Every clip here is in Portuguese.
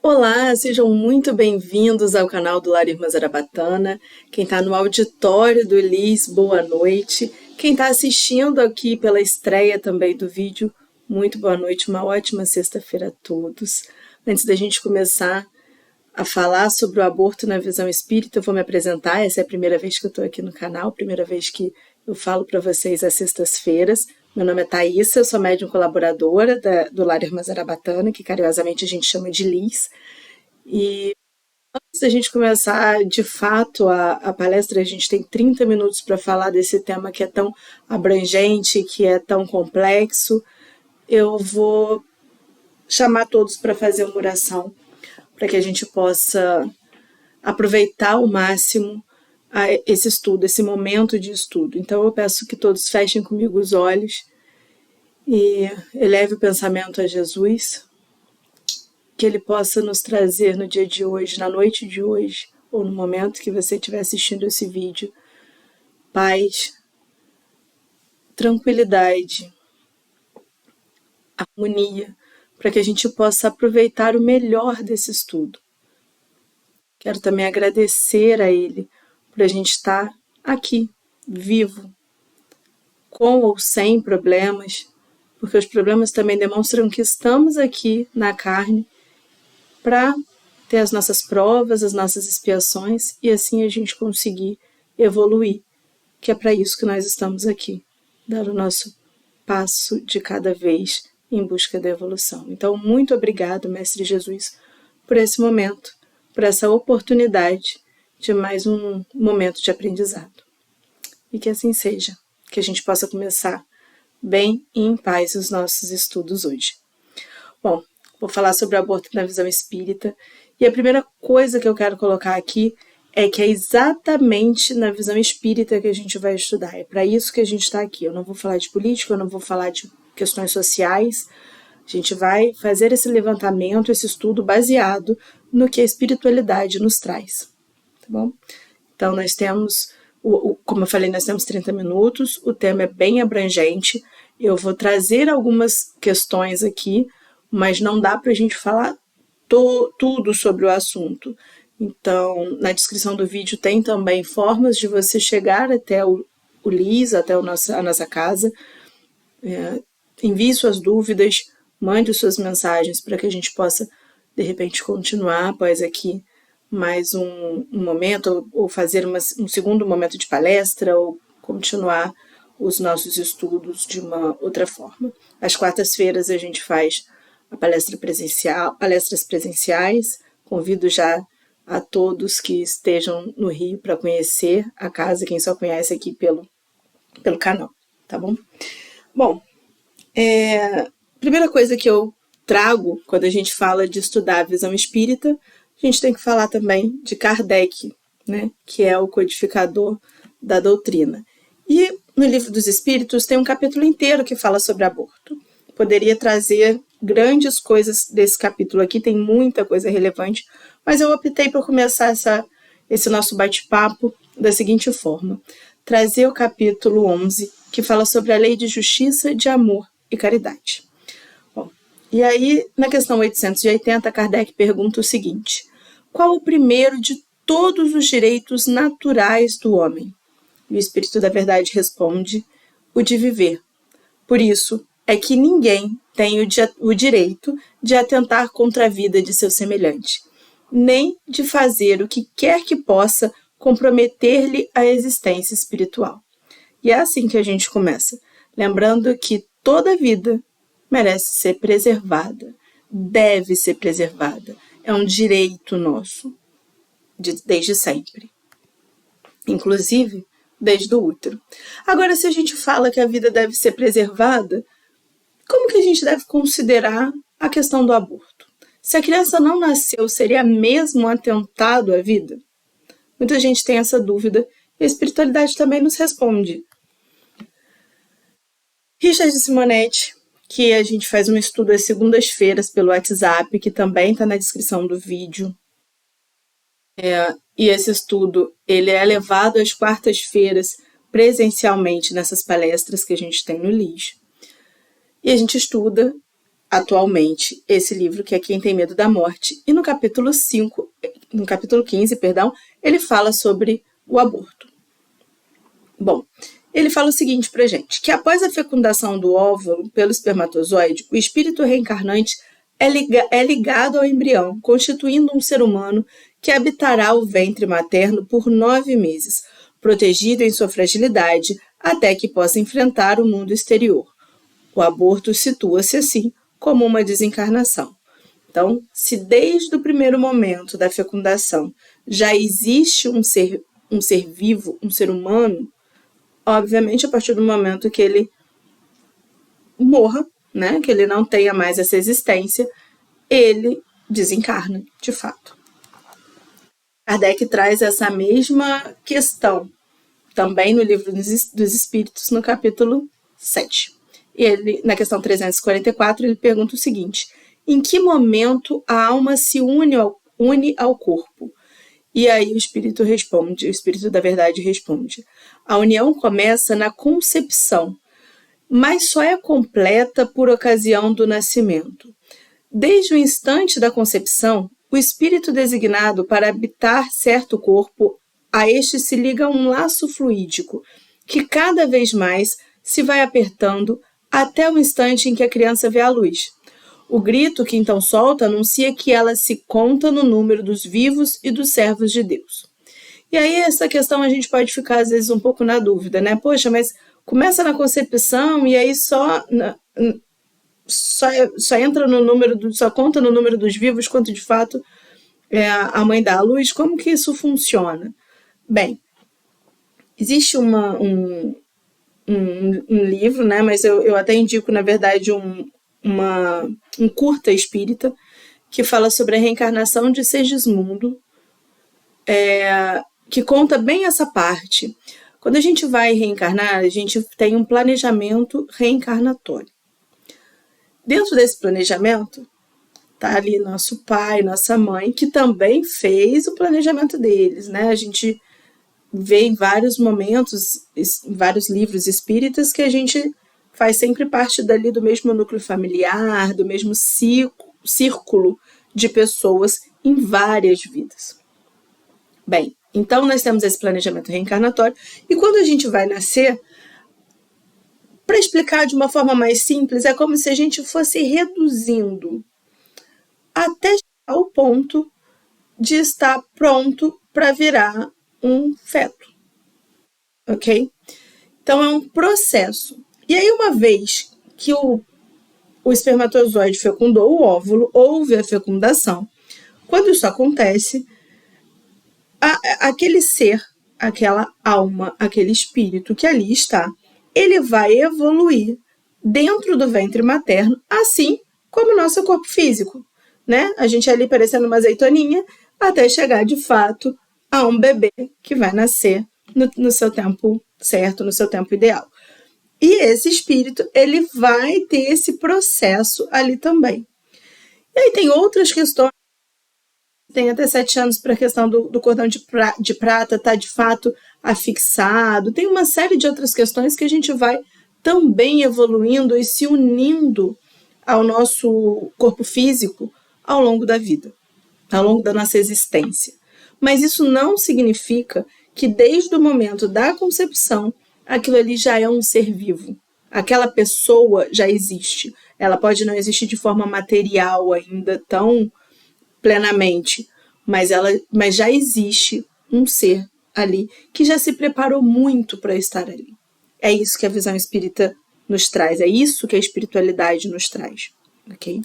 Olá, sejam muito bem-vindos ao canal do Lar Irmã Zarabatana. Quem está no auditório do Elis, boa noite. Quem está assistindo aqui pela estreia também do vídeo, muito boa noite, uma ótima sexta-feira a todos. Antes da gente começar a falar sobre o aborto na visão espírita, eu vou me apresentar. Essa é a primeira vez que eu estou aqui no canal, primeira vez que eu falo para vocês às sextas-feiras. Meu nome é Thaísa, eu sou médium colaboradora do Lar Irmã Zarabatana, que carinhosamente a gente chama de Liz. E antes da gente começar de fato a palestra, a gente tem 30 minutos para falar desse tema que é tão abrangente, que é tão complexo. Eu vou chamar todos para fazer uma oração, para que a gente possa aproveitar ao máximo esse estudo, esse momento de estudo. Então eu peço que todos fechem comigo os olhos e eleve o pensamento a Jesus, que Ele possa nos trazer no dia de hoje, na noite de hoje, ou no momento que você estiver assistindo esse vídeo, paz, tranquilidade, harmonia, para que a gente possa aproveitar o melhor desse estudo. Quero também agradecer a Ele por a gente estar aqui, vivo, com ou sem problemas, porque os problemas também demonstram que estamos aqui na carne para ter as nossas provas, as nossas expiações e assim a gente conseguir evoluir, que é para isso que nós estamos aqui, dar o nosso passo de cada vez em busca da evolução. Então, muito obrigado, Mestre Jesus, por esse momento, por essa oportunidade de mais um momento de aprendizado. E que assim seja, que a gente possa começar bem e em paz os nossos estudos hoje. Bom, vou falar sobre o aborto na visão espírita, e a primeira coisa que eu quero colocar aqui é que é exatamente na visão espírita que a gente vai estudar, é para isso que a gente está aqui. Eu não vou falar de política, eu não vou falar de questões sociais, a gente vai fazer esse levantamento, esse estudo baseado no que a espiritualidade nos traz, tá bom? Então nós temos, como eu falei, nós temos 30 minutos, o tema é bem abrangente, eu vou trazer algumas questões aqui, mas não dá para a gente falar tudo sobre o assunto. Então, na descrição do vídeo tem também formas de você chegar até o Liz, até a nossa casa. Envie suas dúvidas, mande suas mensagens para que a gente possa, de repente, continuar após aqui mais um momento, ou fazer um segundo momento de palestra, ou continuar os nossos estudos de uma outra forma. Às quartas-feiras a gente faz a palestras presenciais. Convido já a todos que estejam no Rio para conhecer a casa, quem só conhece aqui pelo canal, tá bom? Bom, primeira coisa que eu trago quando a gente fala de estudar a visão espírita, a gente tem que falar também de Kardec, né, que é o codificador da doutrina. E no Livro dos Espíritos tem um capítulo inteiro que fala sobre aborto. Poderia trazer grandes coisas desse capítulo aqui, tem muita coisa relevante, mas eu optei por começar esse nosso bate-papo da seguinte forma: trazer o capítulo 11, que fala sobre a lei de justiça, de amor e caridade. Bom, e aí, na questão 880, Kardec pergunta o seguinte: qual o primeiro de todos os direitos naturais do homem? E o Espírito da Verdade responde: o de viver. Por isso é que ninguém tem o direito de atentar contra a vida de seu semelhante, nem de fazer o que quer que possa comprometer-lhe a existência espiritual. E é assim que a gente começa, lembrando que toda vida merece ser preservada, deve ser preservada, é um direito nosso, desde sempre. Inclusive, desde o útero. Agora, se a gente fala que a vida deve ser preservada, como que a gente deve considerar a questão do aborto? Se a criança não nasceu, seria mesmo um atentado à vida? Muita gente tem essa dúvida e a espiritualidade também nos responde. Richard Simonetti, que a gente faz um estudo às segundas-feiras pelo WhatsApp, que também está na descrição do vídeo. E esse estudo ele é levado às quartas-feiras presencialmente nessas palestras que a gente tem no LIS. E a gente estuda atualmente esse livro, que é Quem Tem Medo da Morte, e no capítulo 15, ele fala sobre o aborto. Bom, ele fala o seguinte pra gente, que após a fecundação do óvulo pelo espermatozoide, o espírito reencarnante é ligado ao embrião, constituindo um ser humano que habitará o ventre materno por 9 meses, protegido em sua fragilidade, até que possa enfrentar o mundo exterior. O aborto situa-se, assim, como uma desencarnação. Então, se desde o primeiro momento da fecundação já existe um ser vivo, um ser humano, obviamente, a partir do momento que ele morra, né, que ele não tenha mais essa existência, ele desencarna, de fato. Kardec traz essa mesma questão também no Livro dos Espíritos, no capítulo 7. E ele, na questão 344, ele pergunta o seguinte: em que momento a alma se une ao corpo? E aí o Espírito da Verdade responde: a união começa na concepção, mas só é completa por ocasião do nascimento. Desde o instante da concepção, o espírito designado para habitar certo corpo, a este se liga um laço fluídico, que cada vez mais se vai apertando até o instante em que a criança vê a luz. O grito que então solta anuncia que ela se conta no número dos vivos e dos servos de Deus. E aí essa questão a gente pode ficar às vezes um pouco na dúvida, né? Poxa, mas começa na concepção e aí só entra no número, só conta no número dos vivos quanto de fato a mãe dá à luz. Como que isso funciona? Bem, existe um livro, né? Mas eu até indico, na verdade, um curta espírita que fala sobre a reencarnação de Segismundo, que conta bem essa parte. Quando a gente vai reencarnar, a gente tem um planejamento reencarnatório. Dentro desse planejamento, tá ali nosso pai, nossa mãe, que também fez o planejamento deles, né? A gente vê em vários momentos, em vários livros espíritas, que a gente faz sempre parte dali do mesmo núcleo familiar, do mesmo círculo de pessoas em várias vidas. Bem, então nós temos esse planejamento reencarnatório, e quando a gente vai nascer, para explicar de uma forma mais simples, é como se a gente fosse reduzindo até chegar ao ponto de estar pronto para virar um feto, ok? Então é um processo. E aí, uma vez que o espermatozoide fecundou o óvulo, houve a fecundação. Quando isso acontece, aquele ser, aquela alma, aquele espírito que ali está, ele vai evoluir dentro do ventre materno, assim como o nosso corpo físico, né? A gente ali parecendo uma azeitoninha, até chegar de fato a um bebê que vai nascer no seu tempo certo, no seu tempo ideal. E esse espírito, ele vai ter esse processo ali também. E aí tem outras questões, tem até 7 anos para a questão do cordão de prata estar de fato afixado, tem uma série de outras questões que a gente vai também evoluindo e se unindo ao nosso corpo físico ao longo da vida, ao longo da nossa existência. Mas isso não significa que desde o momento da concepção, aquilo ali já é um ser vivo. Aquela pessoa já existe. Ela pode não existir de forma material ainda tão plenamente, mas já existe um ser ali que já se preparou muito para estar ali. É isso que a visão espírita nos traz, é isso que a espiritualidade nos traz, ok?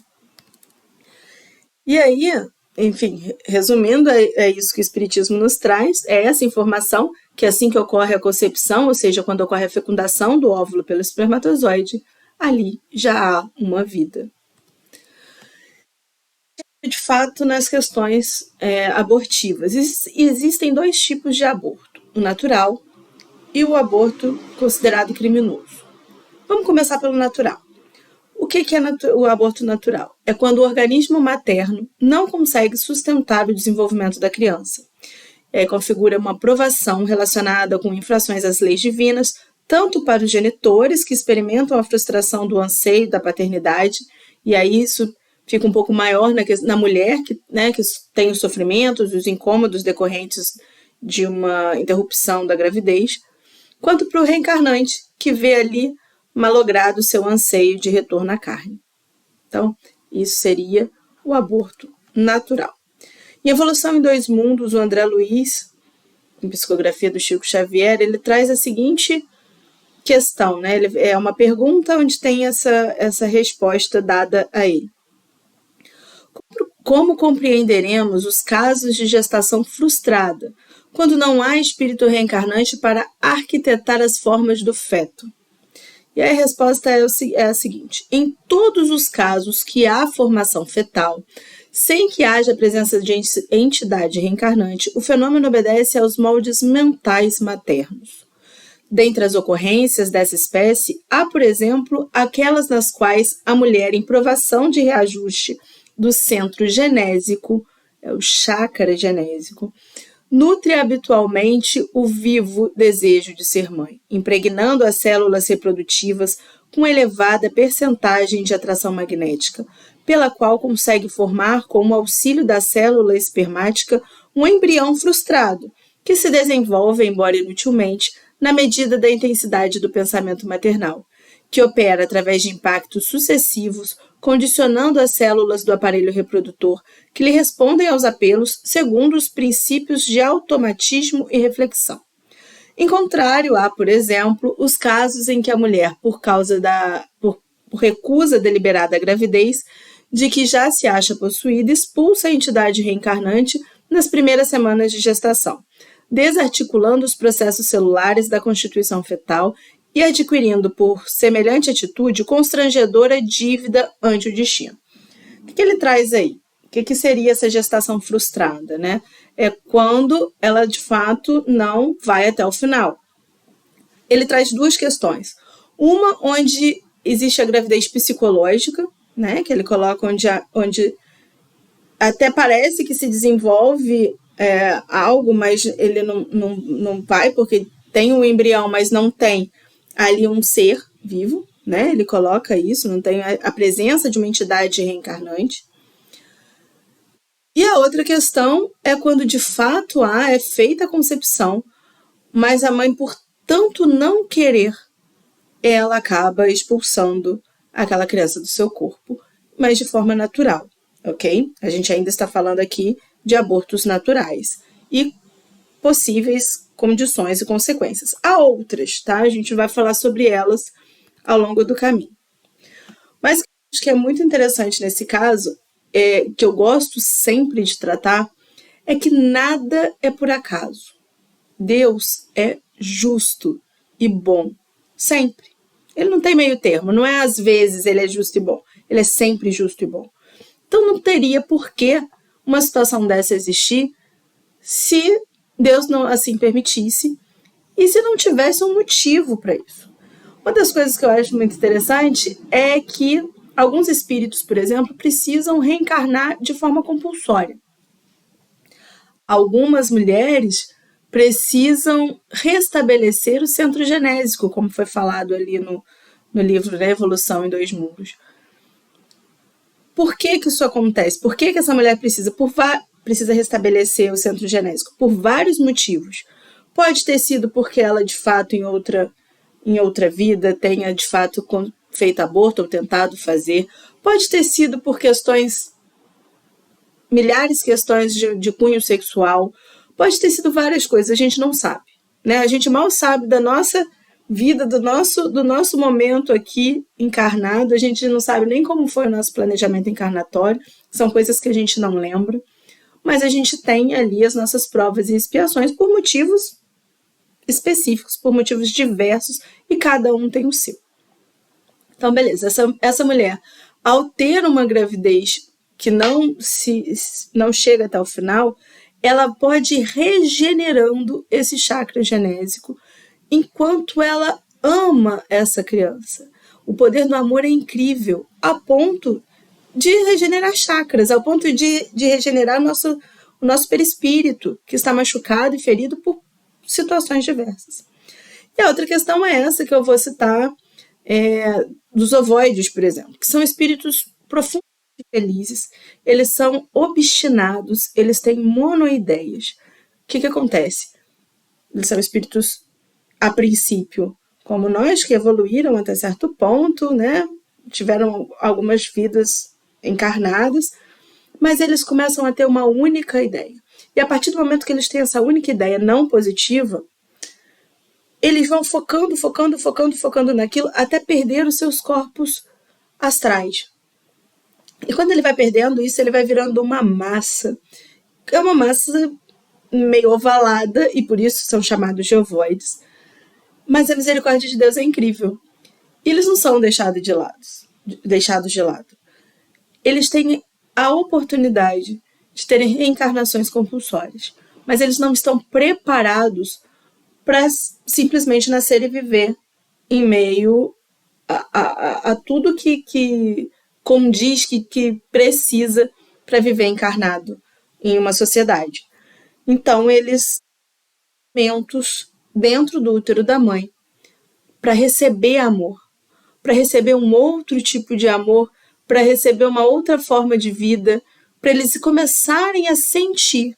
E aí, enfim, resumindo, é isso que o espiritismo nos traz, é essa informação que assim que ocorre a concepção, ou seja, quando ocorre a fecundação do óvulo pelo espermatozoide, ali já há uma vida. De fato, nas questões abortivas, existem 2 tipos de aborto, o natural e o aborto considerado criminoso. Vamos começar pelo natural. O que é o aborto natural? É quando o organismo materno não consegue sustentar o desenvolvimento da criança. Configura uma provação relacionada com infrações às leis divinas, tanto para os genitores que experimentam a frustração do anseio da paternidade E aí isso fica um pouco maior na mulher, que tem os sofrimentos, os incômodos decorrentes de uma interrupção da gravidez, quanto para o reencarnante, que vê ali malogrado seu anseio de retorno à carne. Então, isso seria o aborto natural. Em Evolução em Dois Mundos, o André Luiz, em Psicografia do Chico Xavier, ele traz a seguinte questão, né? É uma pergunta onde tem essa resposta dada a ele. Como compreenderemos os casos de gestação frustrada, quando não há espírito reencarnante para arquitetar as formas do feto? E aí a resposta é a seguinte: em todos os casos que há formação fetal, sem que haja a presença de entidade reencarnante, o fenômeno obedece aos moldes mentais maternos. Dentre as ocorrências dessa espécie, há, por exemplo, aquelas nas quais a mulher, em provação de reajuste do centro genésico, o chakra genésico, nutre habitualmente o vivo desejo de ser mãe, impregnando as células reprodutivas com elevada percentagem de atração magnética, pela qual consegue formar, com o auxílio da célula espermática, um embrião frustrado, que se desenvolve, embora inutilmente, na medida da intensidade do pensamento maternal, que opera através de impactos sucessivos, condicionando as células do aparelho reprodutor, que lhe respondem aos apelos segundo os princípios de automatismo e reflexão. Em contrário, há, por exemplo, os casos em que a mulher, por recusa deliberada à gravidez, de que já se acha possuída, expulsa a entidade reencarnante nas primeiras semanas de gestação, desarticulando os processos celulares da constituição fetal e adquirindo, por semelhante atitude, constrangedora dívida ante o destino. O que ele traz aí? O que seria essa gestação frustrada, né? É quando ela, de fato, não vai até o final. Ele traz duas questões. Uma, onde existe a gravidez psicológica, né? Que ele coloca onde até parece que se desenvolve algo, mas ele não vai, porque tem um embrião, mas não tem ali um ser vivo, né? Ele coloca isso, não tem a presença de uma entidade reencarnante. E a outra questão é quando de fato é feita a concepção, mas a mãe, por tanto não querer, ela acaba expulsando aquela criança do seu corpo, mas de forma natural, ok? A gente ainda está falando aqui de abortos naturais e possíveis condições e consequências. Há outras, tá? A gente vai falar sobre elas ao longo do caminho. Mas acho que é muito interessante nesse caso, que eu gosto sempre de tratar, é que nada é por acaso. Deus é justo e bom, sempre. Ele não tem meio termo, não é às vezes ele é justo e bom, ele é sempre justo e bom. Então não teria por que uma situação dessa existir se Deus não assim permitisse e se não tivesse um motivo para isso. Uma das coisas que eu acho muito interessante é que alguns espíritos, por exemplo, precisam reencarnar de forma compulsória. Algumas mulheres precisam restabelecer o centro genésico, como foi falado ali no livro da Evolução em Dois Mundos. Por que isso acontece? Por que essa mulher precisa restabelecer o centro genésico? Por vários motivos. Pode ter sido porque ela, de fato, em outra vida, tenha, de fato, feito aborto ou tentado fazer. Pode ter sido por milhares de questões de cunho sexual. Pode ter sido várias coisas, a gente não sabe, né? A gente mal sabe da nossa vida, do nosso momento aqui encarnado, a gente não sabe nem como foi o nosso planejamento encarnatório, são coisas que a gente não lembra, mas a gente tem ali as nossas provas e expiações por motivos específicos, por motivos diversos, e cada um tem o seu. Então, beleza, essa mulher, ao ter uma gravidez que não chega até o final, ela pode ir regenerando esse chakra genésico enquanto ela ama essa criança. O poder do amor é incrível, a ponto de regenerar chakras, ao ponto de regenerar o nosso perispírito, que está machucado e ferido por situações diversas. E a outra questão é essa que eu vou citar, dos ovoides, por exemplo, que são espíritos profundamente felizes, eles são obstinados, eles têm monoideias. O que acontece? Eles são espíritos, a princípio, como nós, que evoluíram até certo ponto, né? Tiveram algumas vidas encarnadas, mas eles começam a ter uma única ideia. E a partir do momento que eles têm essa única ideia não positiva, eles vão focando naquilo até perder os seus corpos astrais. E quando ele vai perdendo isso, ele vai virando uma massa. É uma massa meio ovalada, e por isso são chamados de ovoides. Mas a misericórdia de Deus é incrível. E eles não são deixados de lado. Eles têm a oportunidade de terem reencarnações compulsórias, mas eles não estão preparados para simplesmente nascer e viver em meio a tudo que condiz, que precisa para viver encarnado em uma sociedade. Então, eles dentro do útero da mãe para receber amor, para receber um outro tipo de amor, para receber uma outra forma de vida, para eles começarem a sentir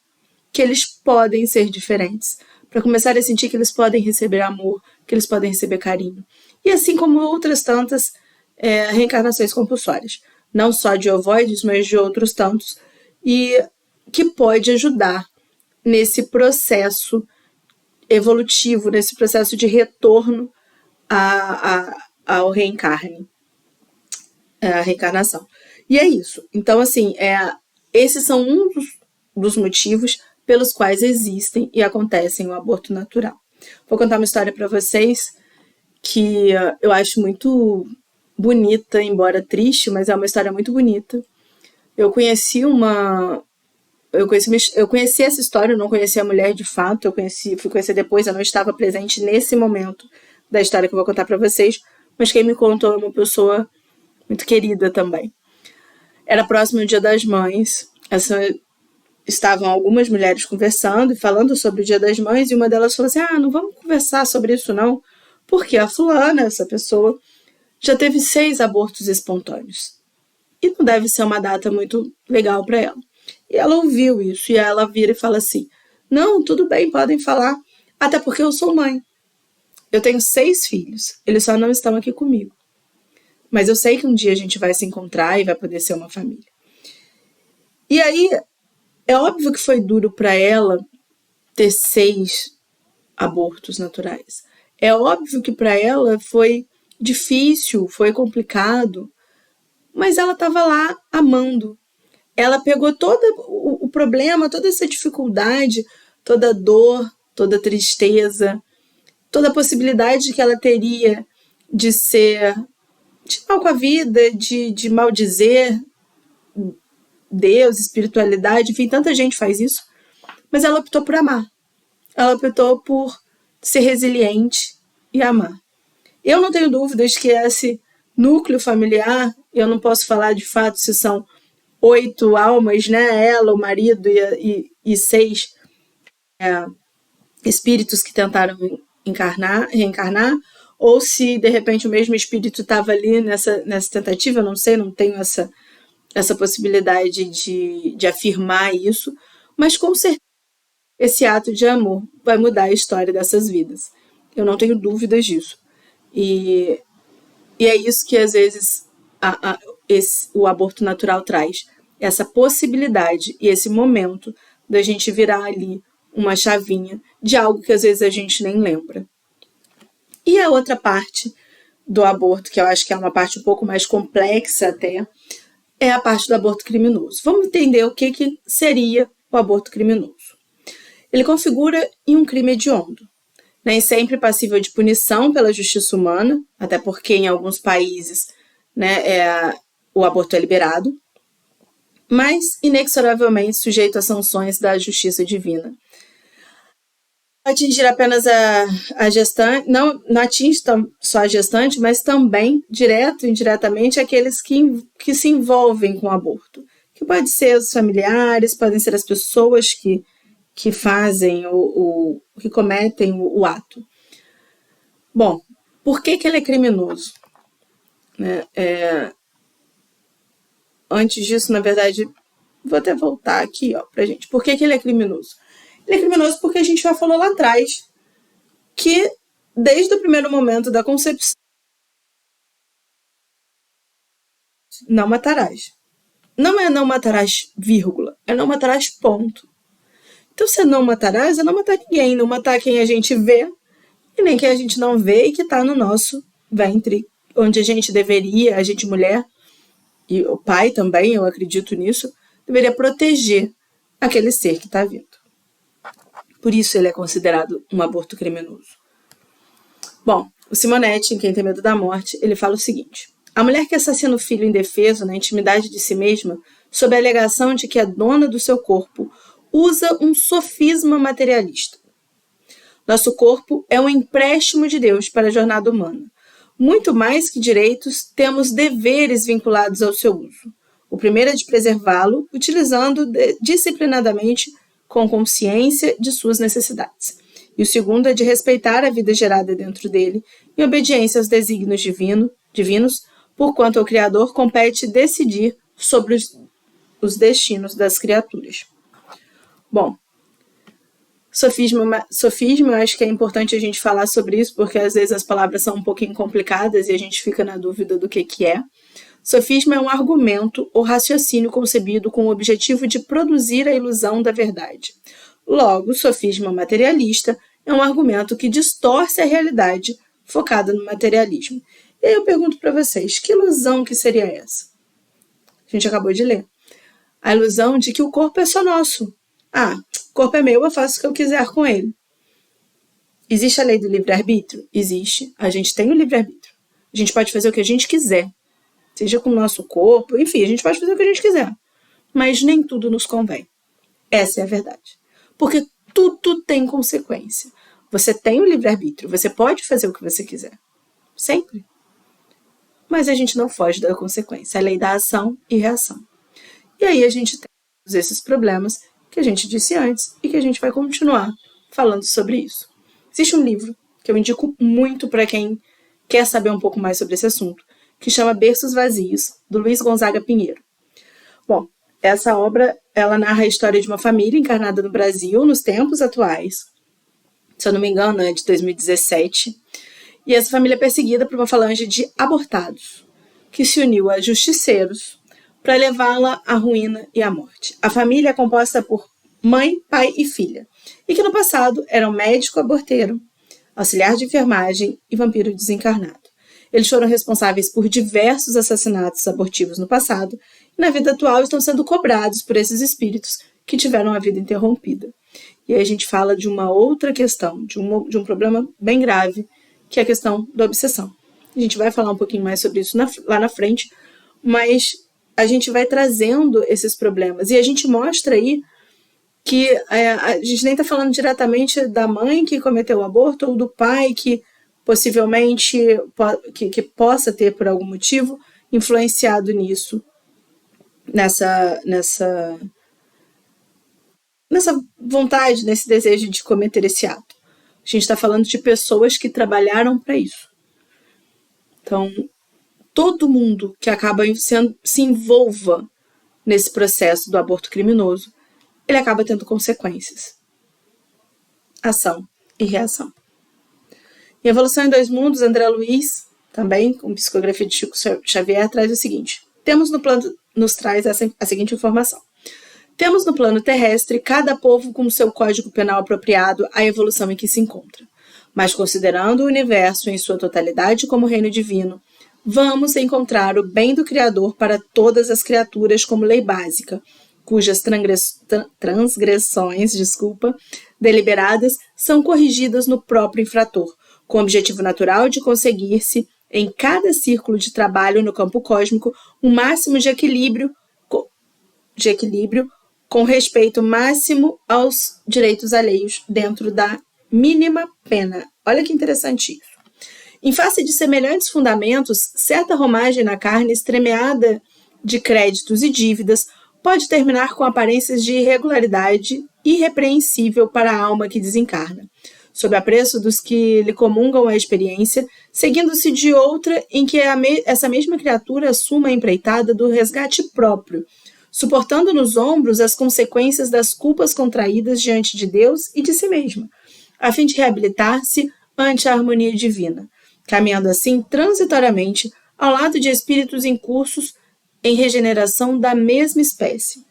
que eles podem ser diferentes, para começarem a sentir que eles podem receber amor, que eles podem receber carinho. E assim como outras tantas reencarnações compulsórias, não só de ovoides, mas de outros tantos, e que pode ajudar nesse processo evolutivo, nesse processo de retorno ao reencarne, a reencarnação. E é isso. Então, assim, esses são um dos motivos pelos quais existem e acontecem o aborto natural. Vou contar uma história para vocês que eu acho muito bonita, embora triste, mas é uma história muito bonita. Eu conheci essa história, eu não conhecia a mulher de fato, fui conhecer depois, eu não estava presente nesse momento da história que eu vou contar para vocês, mas quem me contou é uma pessoa muito querida também. Era próximo do Dia das Mães, estavam algumas mulheres conversando e falando sobre o Dia das Mães, e uma delas falou assim, não vamos conversar sobre isso não, porque a fulana, essa pessoa, já teve 6 abortos espontâneos. E não deve ser uma data muito legal para ela. E ela ouviu isso, e ela vira e fala assim, não, tudo bem, podem falar, até porque eu sou mãe. Eu tenho 6 filhos, eles só não estão aqui comigo. Mas eu sei que um dia a gente vai se encontrar e vai poder ser uma família. E aí, é óbvio que foi duro para ela ter 6 abortos naturais. É óbvio que para ela foi difícil, foi complicado, mas ela estava lá amando. Ela pegou todo o problema, toda essa dificuldade, toda a dor, toda a tristeza, toda a possibilidade que ela teria de ser de mal com a vida, de maldizer Deus, espiritualidade, enfim, tanta gente faz isso, mas ela optou por amar. Ela optou por ser resiliente e amar. Eu não tenho dúvidas que esse núcleo familiar, eu não posso falar de fato se são 8 almas, né? Ela, o marido e 6 espíritos que tentaram reencarnar, ou se de repente o mesmo espírito estava ali nessa tentativa, eu não sei, não tenho essa possibilidade de afirmar isso, mas com certeza esse ato de amor vai mudar a história dessas vidas. Eu não tenho dúvidas disso. E é isso que às vezes o aborto natural traz, essa possibilidade e esse momento da gente virar ali uma chavinha de algo que às vezes a gente nem lembra. E a outra parte do aborto, que eu acho que é uma parte um pouco mais complexa até, é a parte do aborto criminoso. Vamos entender o que seria o aborto criminoso. Ele configura um crime hediondo, nem sempre passível de punição pela justiça humana, até porque em alguns países, né, o aborto é liberado, mas inexoravelmente sujeito às sanções da justiça divina. Atingir apenas a gestante, não atinge só a gestante, mas também, direto e indiretamente, aqueles que se envolvem com o aborto, que pode ser os familiares, podem ser as pessoas que fazem que cometem o ato. Bom, por que ele é criminoso? antes disso, na verdade, vou até voltar aqui, pra gente. Por que ele é criminoso? Ele é criminoso porque a gente já falou lá atrás que desde o primeiro momento da concepção, não matarás. Não é não matarás, vírgula. É não matarás, ponto. Então, se não matarás, é não matar ninguém. Não matar quem a gente vê e nem quem a gente não vê e que está no nosso ventre, onde a gente deveria, a gente mulher, e o pai também, eu acredito nisso, deveria proteger aquele ser que está vindo. Por isso ele é considerado um aborto criminoso. Bom, o Simonetti, em Quem Tem Medo da Morte, ele fala o seguinte: a mulher que assassina o filho indefeso na intimidade de si mesma, sob a alegação de que é dona do seu corpo, usa um sofisma materialista. Nosso corpo é um empréstimo de Deus para a jornada humana. Muito mais que direitos, temos deveres vinculados ao seu uso. O primeiro é de preservá-lo, utilizando disciplinadamente com consciência de suas necessidades. E o segundo é de respeitar a vida gerada dentro dele, em obediência aos desígnios divinos, porquanto ao Criador compete decidir sobre os destinos das criaturas. Bom, sofisma, eu acho que é importante a gente falar sobre isso, porque às vezes as palavras são um pouquinho complicadas e a gente fica na dúvida do que é. Sofisma é um argumento ou raciocínio concebido com o objetivo de produzir a ilusão da verdade. Logo, sofisma materialista é um argumento que distorce a realidade focada no materialismo. E aí eu pergunto para vocês, que ilusão que seria essa? A gente acabou de ler. A ilusão de que o corpo é só nosso. O corpo é meu, eu faço o que eu quiser com ele. Existe a lei do livre-arbítrio? Existe. A gente tem o livre-arbítrio. A gente pode fazer o que a gente quiser. Seja com o nosso corpo, enfim, a gente pode fazer o que a gente quiser. Mas nem tudo nos convém. Essa é a verdade. Porque tudo tem consequência. Você tem o livre-arbítrio, você pode fazer o que você quiser. Sempre. Mas a gente não foge da consequência. É a lei da ação e reação. E aí a gente tem todos esses problemas que a gente disse antes e que a gente vai continuar falando sobre isso. Existe um livro que eu indico muito para quem quer saber um pouco mais sobre esse assunto, que chama Berços Vazios, do Luiz Gonzaga Pinheiro. Bom, essa obra, ela narra a história de uma família encarnada no Brasil nos tempos atuais. Se eu não me engano, é de 2017. E essa família é perseguida por uma falange de abortados, que se uniu a justiceiros para levá-la à ruína e à morte. A família é composta por mãe, pai e filha, e que no passado eram médico aborteiro, auxiliar de enfermagem e vampiro desencarnado. Eles foram responsáveis por diversos assassinatos abortivos no passado e na vida atual estão sendo cobrados por esses espíritos que tiveram a vida interrompida. E aí a gente fala de uma outra questão, de um problema bem grave, que é a questão da obsessão. A gente vai falar um pouquinho mais sobre isso lá na frente, mas a gente vai trazendo esses problemas. E a gente mostra aí que a gente nem está falando diretamente da mãe que cometeu o aborto ou do pai que possivelmente que possa ter, por algum motivo, influenciado nisso, nessa vontade, nesse desejo de cometer esse ato. A gente está falando de pessoas que trabalharam para isso. Então, todo mundo que acaba se envolva nesse processo do aborto criminoso, ele acaba tendo consequências. Ação e reação. Em Evolução em Dois Mundos, André Luiz, também com psicografia de Chico Xavier, traz o seguinte: nos traz a seguinte informação. Temos no plano terrestre cada povo com seu código penal apropriado à evolução em que se encontra. Mas considerando o universo em sua totalidade como reino divino, vamos encontrar o bem do Criador para todas as criaturas como lei básica, cujas transgressões, deliberadas, são corrigidas no próprio infrator, com o objetivo natural de conseguir-se, em cada círculo de trabalho no campo cósmico, um máximo de equilíbrio com respeito máximo aos direitos alheios dentro da mínima pena. Olha que interessante isso. Em face de semelhantes fundamentos, certa romagem na carne estremeada de créditos e dívidas pode terminar com aparências de irregularidade irrepreensível para a alma que desencarna. sob apreço dos que lhe comungam a experiência, seguindo-se de outra em que essa mesma criatura assuma a empreitada do resgate próprio, suportando nos ombros as consequências das culpas contraídas diante de Deus e de si mesma, a fim de reabilitar-se ante a harmonia divina, caminhando assim transitoriamente ao lado de espíritos em cursos em regeneração da mesma espécie.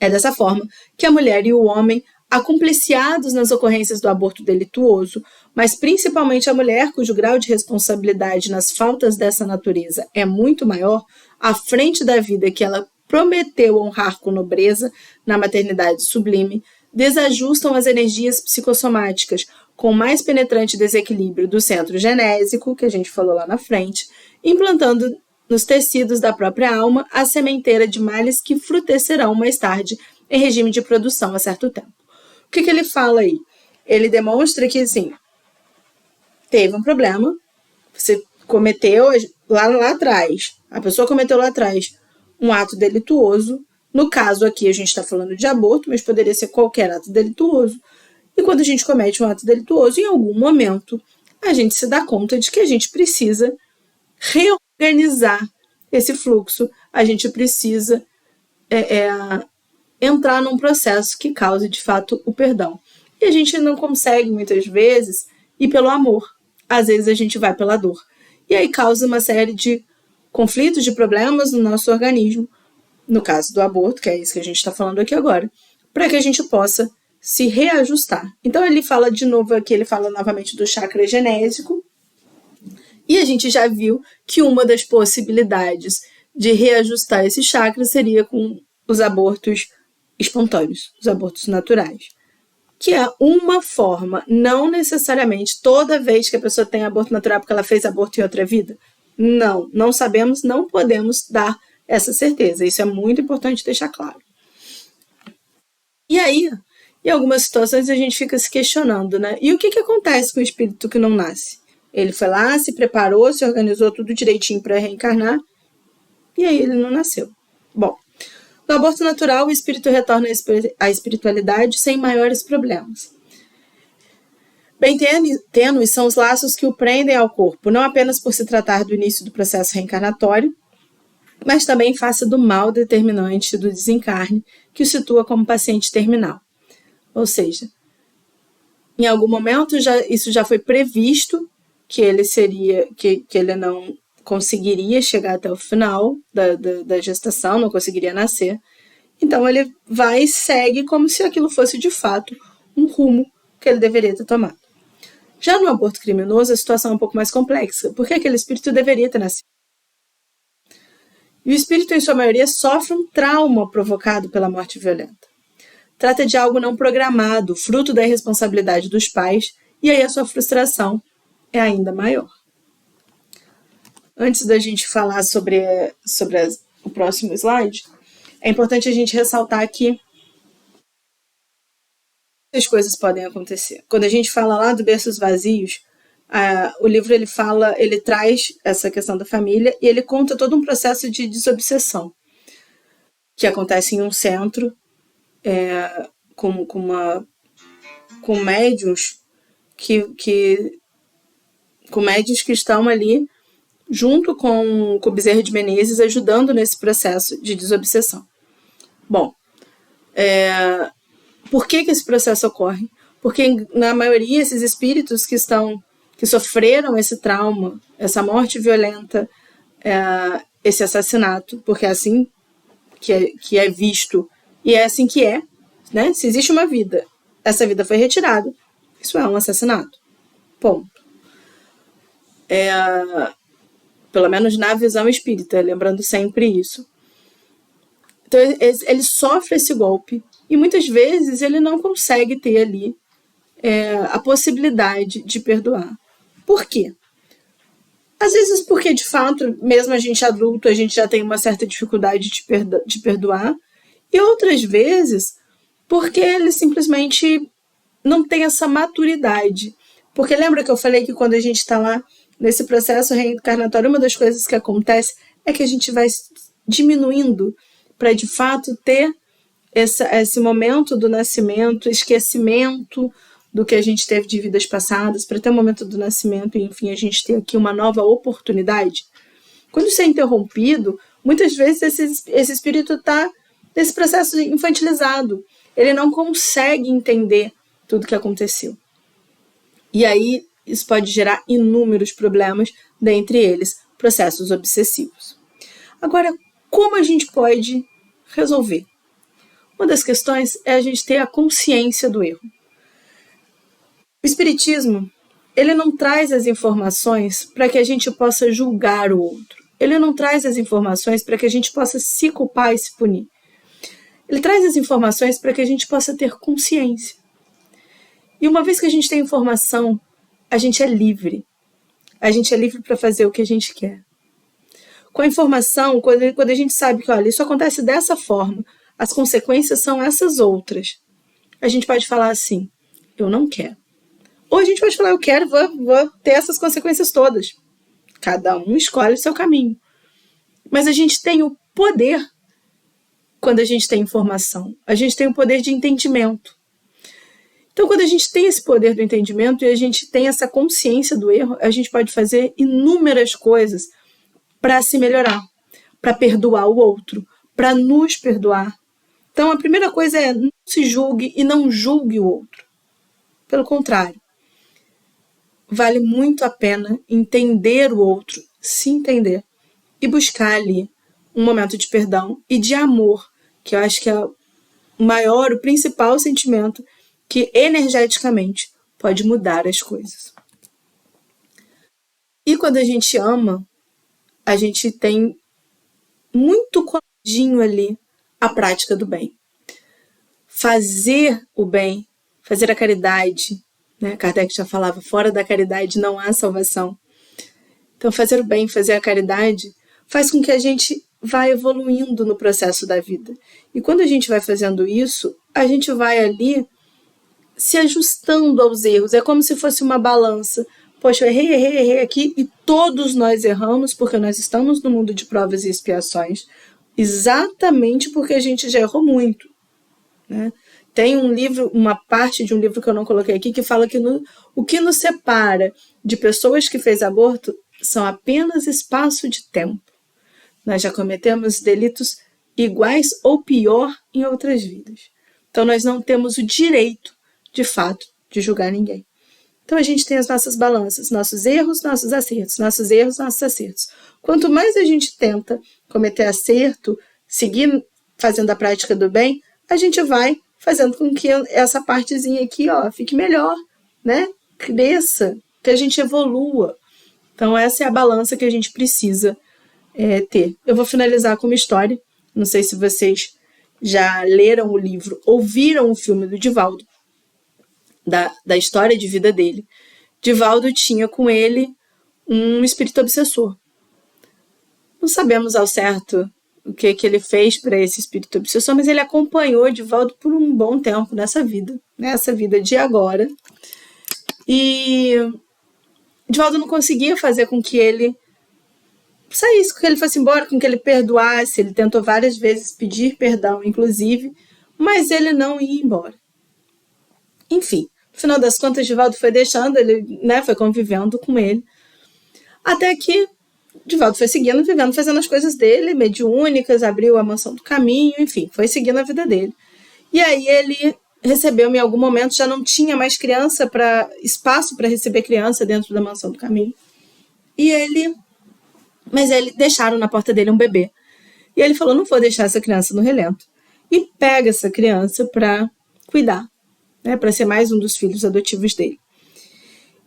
É dessa forma que a mulher e o homem, acompliciados nas ocorrências do aborto delituoso, mas principalmente a mulher, cujo grau de responsabilidade nas faltas dessa natureza é muito maior, à frente da vida que ela prometeu honrar com nobreza na maternidade sublime, desajustam as energias psicossomáticas com o mais penetrante desequilíbrio do centro genésico, que a gente falou lá na frente, implantando nos tecidos da própria alma a sementeira de males que frutecerão mais tarde em regime de produção a certo tempo. O que ele fala aí? Ele demonstra que, assim, teve um problema, você cometeu lá atrás, a pessoa cometeu lá atrás um ato delituoso. No caso aqui a gente está falando de aborto, mas poderia ser qualquer ato delituoso. E quando a gente comete um ato delituoso, em algum momento a gente se dá conta de que a gente precisa reorganizar esse fluxo, a gente precisa entrar num processo que cause de fato o perdão. E a gente não consegue muitas vezes ir pelo amor, às vezes a gente vai pela dor. E aí causa uma série de conflitos, de problemas no nosso organismo, no caso do aborto, que é isso que a gente está falando aqui agora, para que a gente possa se reajustar. Então ele fala de novo aqui, ele fala novamente do chakra genésico, e a gente já viu que uma das possibilidades de reajustar esse chakra seria com os abortos espontâneos, os abortos naturais, que é uma forma, não necessariamente toda vez que a pessoa tem aborto natural porque ela fez aborto em outra vida. Não sabemos, não podemos dar essa certeza. Isso é muito importante deixar claro. E aí, em algumas situações a gente fica se questionando, né? E o que acontece com o espírito que não nasce? Ele foi lá, se preparou, se organizou tudo direitinho para reencarnar, e aí ele não nasceu. Bom, no aborto natural, o espírito retorna à espiritualidade sem maiores problemas. Bem tênues são os laços que o prendem ao corpo, não apenas por se tratar do início do processo reencarnatório, mas também em face do mal determinante do desencarne, que o situa como paciente terminal. Ou seja, em algum momento isso já foi previsto, que ele não conseguiria chegar até o final da gestação, não conseguiria nascer. Então ele vai e segue como se aquilo fosse de fato um rumo que ele deveria ter tomado. Já no aborto criminoso, a situação é um pouco mais complexa, porque aquele espírito deveria ter nascido. E o espírito, em sua maioria, sofre um trauma provocado pela morte violenta. Trata de algo não programado, fruto da irresponsabilidade dos pais, e aí a sua frustração é ainda maior. Antes da gente falar sobre o próximo slide, é importante a gente ressaltar que as coisas podem acontecer. Quando a gente fala lá do Berços Vazios, o livro ele traz essa questão da família e ele conta todo um processo de desobsessão que acontece em um centro com médiuns com médiuns que estão ali junto com o Bezerra de Menezes, ajudando nesse processo de desobsessão. Bom, por que esse processo ocorre? Porque, na maioria, esses espíritos que sofreram esse trauma, essa morte violenta, esse assassinato, porque é assim que é visto, e é assim que é, né? Se existe uma vida, essa vida foi retirada, isso é um assassinato. Ponto. Pelo menos na visão espírita, lembrando sempre isso. Então ele sofre esse golpe e muitas vezes ele não consegue ter ali a possibilidade de perdoar. Por quê? Às vezes porque de fato, mesmo a gente adulto, a gente já tem uma certa dificuldade de perdoar, e outras vezes porque ele simplesmente não tem essa maturidade. Porque lembra que eu falei que quando a gente está lá nesse processo reencarnatório, uma das coisas que acontece é que a gente vai diminuindo para de fato ter esse momento do nascimento, esquecimento do que a gente teve de vidas passadas, para ter o momento do nascimento e, enfim, a gente ter aqui uma nova oportunidade. Quando isso é interrompido, muitas vezes esse espírito está nesse processo infantilizado. Ele não consegue entender tudo que aconteceu. E aí, isso pode gerar inúmeros problemas, dentre eles, processos obsessivos. Agora, como a gente pode resolver? Uma das questões é a gente ter a consciência do erro. O espiritismo, ele não traz as informações para que a gente possa julgar o outro. Ele não traz as informações para que a gente possa se culpar e se punir. Ele traz as informações para que a gente possa ter consciência. E uma vez que a gente tem informação, a gente é livre. A gente é livre para fazer o que a gente quer. Com a informação, quando a gente sabe que, olha, isso acontece dessa forma, as consequências são essas outras, a gente pode falar assim, eu não quero. Ou a gente pode falar, eu quero, vou ter essas consequências todas. Cada um escolhe o seu caminho. Mas a gente tem o poder quando a gente tem informação. A gente tem o poder de entendimento. Então, quando a gente tem esse poder do entendimento e a gente tem essa consciência do erro, a gente pode fazer inúmeras coisas para se melhorar, para perdoar o outro, para nos perdoar. Então, a primeira coisa é não se julgue e não julgue o outro. Pelo contrário, vale muito a pena entender o outro, se entender e buscar ali um momento de perdão e de amor, que eu acho que é o maior, o principal sentimento que energeticamente pode mudar as coisas. E quando a gente ama, a gente tem muito coladinho ali a prática do bem. Fazer o bem, fazer a caridade, né? Kardec já falava, fora da caridade não há salvação. Então fazer o bem, fazer a caridade, faz com que a gente vá evoluindo no processo da vida. E quando a gente vai fazendo isso, a gente vai ali se ajustando aos erros. É como se fosse uma balança. Poxa, eu errei aqui, e todos nós erramos, porque nós estamos no mundo de provas e expiações, exatamente porque a gente já errou muito, né? Tem um livro, uma parte de um livro que eu não coloquei aqui, que fala que o que nos separa de pessoas que fez aborto são apenas espaço de tempo. Nós já cometemos delitos iguais ou pior em outras vidas. Então nós não temos o direito, de fato, de julgar ninguém. Então a gente tem as nossas balanças, nossos erros, nossos acertos, nossos erros, nossos acertos. Quanto mais a gente tenta cometer acerto, seguir fazendo a prática do bem, a gente vai fazendo com que essa partezinha aqui, ó, fique melhor, né? Cresça, que a gente evolua. Então essa é a balança que a gente precisa ter. Eu vou finalizar com uma história. Não sei se vocês já leram o livro, ouviram o filme do Divaldo, da história de vida dele. Divaldo tinha com ele um espírito obsessor. Não sabemos ao certo o que ele fez para esse espírito obsessor, mas ele acompanhou Divaldo por um bom tempo nessa vida de agora. E Divaldo não conseguia fazer com que ele saísse, com que ele fosse embora, com que ele perdoasse. Ele tentou várias vezes pedir perdão, inclusive, mas ele não ia embora. Enfim, no final das contas, Divaldo foi deixando, ele, né, foi convivendo com ele, até que Divaldo foi seguindo, vivendo, fazendo as coisas dele, mediúnicas, abriu a Mansão do Caminho, enfim, foi seguindo a vida dele. E aí ele recebeu, em algum momento, já não tinha mais espaço para receber criança dentro da Mansão do Caminho. Mas ele deixaram na porta dele um bebê. E ele falou, não vou deixar essa criança no relento. E pega essa criança para cuidar, né, para ser mais um dos filhos adotivos dele.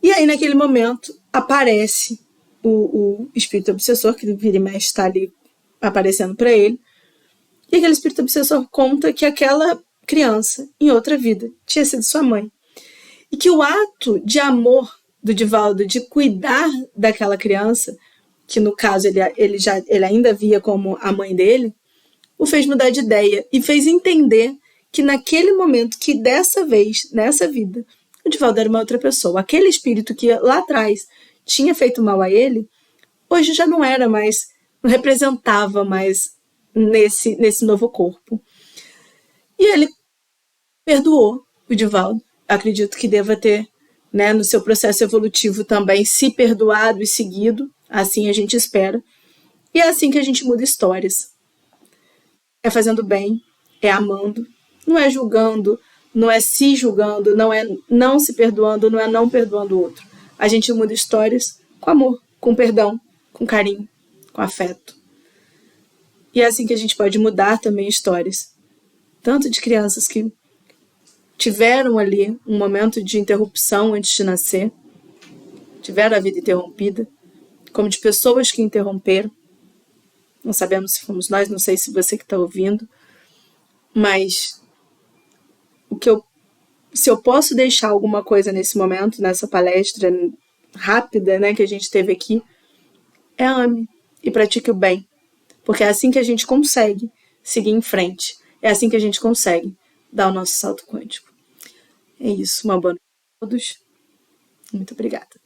E aí, naquele momento, aparece o espírito obsessor, que vira e mexe está ali aparecendo para ele. E aquele espírito obsessor conta que aquela criança, em outra vida, tinha sido sua mãe. E que o ato de amor do Divaldo de cuidar daquela criança, que no caso ele ainda via como a mãe dele, o fez mudar de ideia e fez entender que naquele momento, que dessa vez, nessa vida, o Divaldo era uma outra pessoa. Aquele espírito que lá atrás tinha feito mal a ele, hoje já não era mais, não representava mais nesse novo corpo. E ele perdoou o Divaldo acredito que deva ter, né, no seu processo evolutivo também, se perdoado e seguido, assim a gente espera. E é assim que a gente muda histórias. É fazendo bem, é amando, não é julgando, não é se julgando, não é não se perdoando, não é não perdoando o outro. A gente muda histórias com amor, com perdão, com carinho, com afeto. E é assim que a gente pode mudar também histórias. Tanto de crianças que tiveram ali um momento de interrupção antes de nascer, tiveram a vida interrompida, como de pessoas que interromperam. Não sabemos se fomos nós, não sei se você que está ouvindo, mas se eu posso deixar alguma coisa nesse momento, nessa palestra rápida, né, que a gente teve aqui, é ame e pratique o bem, porque é assim que a gente consegue seguir em frente, é assim que a gente consegue dar o nosso salto quântico. É isso, uma boa noite a todos. Muito obrigada.